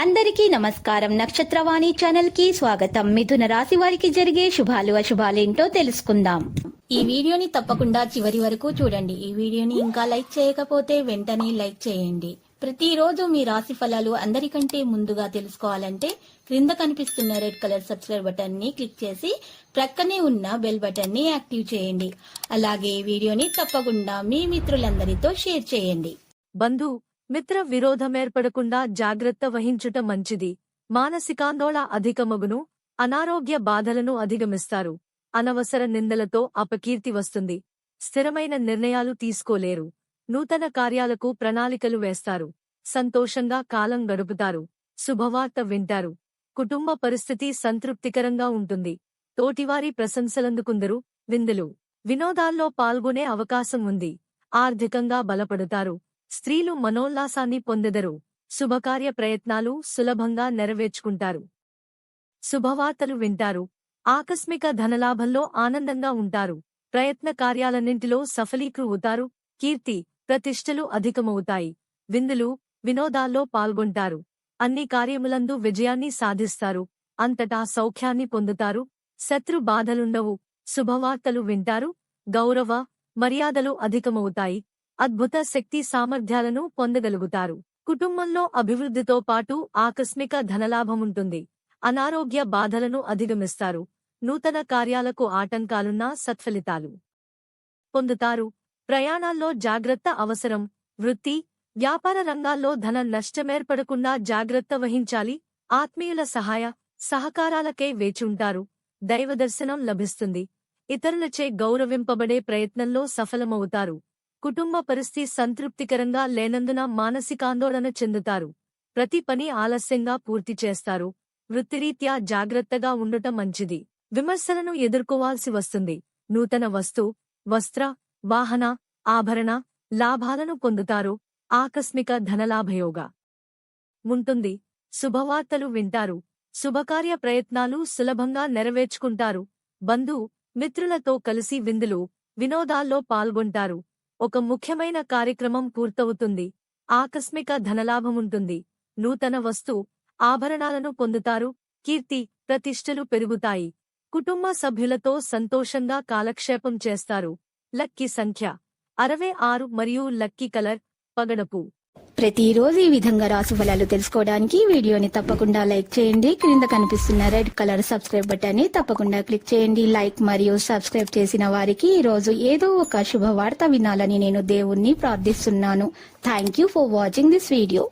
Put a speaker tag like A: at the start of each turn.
A: అందరికీ నమస్కారం. నక్షత్రవాణి ఛానల్ కి స్వాగతం. మిథున రాశి వారికి జరిగే శుభాలు అశుభాలేంటో తెలుసుకుందాం. ఈ వీడియోని తప్పకుండా చివరి వరకు చూడండి. ఈ వీడియోని ఇంకా లైక్ చేయకపోతే వెంటనే లైక్ చేయండి. ప్రతిరోజు మీ రాశి ఫలాలు అందరికంటే ముందుగా తెలుసుకోవాలంటే క్రింద కనిపిస్తున్న రెడ్ కలర్ సబ్స్క్రైబ్ బటన్ ని క్లిక్ చేసి ప్రక్కనే ఉన్న బెల్ బటన్ ని యాక్టివ్ చేయండి. అలాగే ఈ వీడియోని తప్పకుండా మీ మిత్రులందరితో షేర్ చేయండి.
B: బంధు మిత్ర విరోధమేర్పడకుండా జాగ్రత్త వహించుట మంచిది. మానసికాందోళన అధికమగును. అనారోగ్య బాధలను అధిగమిస్తారు. అనవసర నిందలతో అపకీర్తి వస్తుంది. స్థిరమైన నిర్ణయాలు తీసుకోలేరు. నూతన కార్యాలకు ప్రణాళికలు వేస్తారు. సంతోషంగా కాలం గడుపుతారు. శుభవార్త వింటారు. కుటుంబ పరిస్థితి సంతృప్తికరంగా ఉంటుంది. తోటివారి ప్రశంసలందుకుందరు. విందులు వినోదాల్లో పాల్గొనే అవకాశం ఉంది. ఆర్థికంగా బలపడతారు. స్త్రీలు మనోల్లాసాన్ని పొందెదరు. శుభకార్య ప్రయత్నాలు సులభంగా నెరవేర్చుకుంటారు. శుభవార్తలు వింటారు. ఆకస్మిక ధనలాభంలో ఆనందంగా ఉంటారు. ప్రయత్న కార్యాలన్నింటిలో సఫలీకృవుతారు. కీర్తి ప్రతిష్టలు అధికమవుతాయి. విందులు వినోదాల్లో పాల్గొంటారు. అన్ని కార్యములందు విజయాన్ని సాధిస్తారు. అంతటా సౌఖ్యాన్ని పొందుతారు. శత్రు బాధలుండవు. శుభవార్తలు వింటారు. గౌరవ మర్యాదలు అధికమవుతాయి. అద్భుత శక్తి సామర్థ్యాలను పొందగలుగుతారు. కుటుంబంలో అభివృద్ధితో పాటు ఆకస్మిక ధనలాభముంటుంది. అనారోగ్య బాధలను అధిగమిస్తారు. నూతన కార్యాలకు ఆటంకాలున్నా సత్ఫలితాలు పొందుతారు. ప్రయాణాల్లో జాగ్రత్త అవసరం. వృత్తి వ్యాపార రంగాల్లో ధన నష్టమేర్పడకుండా జాగ్రత్త వహించాలి. ఆత్మీయుల సహాయ సహకారాలకై వేచుంటారు. దైవదర్శనం లభిస్తుంది. ఇతరులచే గౌరవింపబడే ప్రయత్నంలో సఫలమవుతారు. కుటుంబ పరిస్థితి సంతృప్తికరంగా లేనందున మానసికాందోళన చెందుతారు. ప్రతి పని ఆలస్యంగా పూర్తి చేస్తారు. వృత్తిరీత్యా జాగ్రత్తగా ఉండటం మంచిది. విమర్శలను ఎదుర్కోవాల్సి వస్తుంది. నూతన వస్త్ర వాహన ఆభరణ లాభాలను పొందుతారు. ఆకస్మిక ధనలాభయోగ ఉంటుంది. శుభవార్తలు వింటారు. శుభకార్య ప్రయత్నాలు సులభంగా నెరవేర్చుకుంటారు. బంధు మిత్రులతో కలిసి విందులు వినోదాల్లో పాల్గొంటారు. ఒక ముఖ్యమైన కార్యక్రమం పూర్తవుతుంది. ఆకస్మిక ధనలాభముంటుంది. నూతన ఆభరణాలను పొందుతారు. కీర్తి ప్రతిష్టలు పెరుగుతాయి. కుటుంబ సభ్యులతో సంతోషంగా కాలక్షేపం చేస్తారు. లక్కీ సంఖ్య 66 మరియు లక్కీ కలర్ పగడపు.
A: ప్రతిరోజు ఈ విధంగా రాశి ఫలాలు తెలుసుకోవడానికి వీడియోని తప్పకుండా లైక్ చేయండి. క్రింద కనిపిస్తున్న రెడ్ కలర్ సబ్స్క్రైబ్ బటన్ ని తప్పకుండా క్లిక్ చేయండి. లైక్ మరియు సబ్స్క్రైబ్ చేసిన వారికి ఈ రోజు ఏదో ఒక శుభవార్త వినాలని నేను దేవుణ్ణి ప్రార్థిస్తున్నాను. Thank you for watching this video.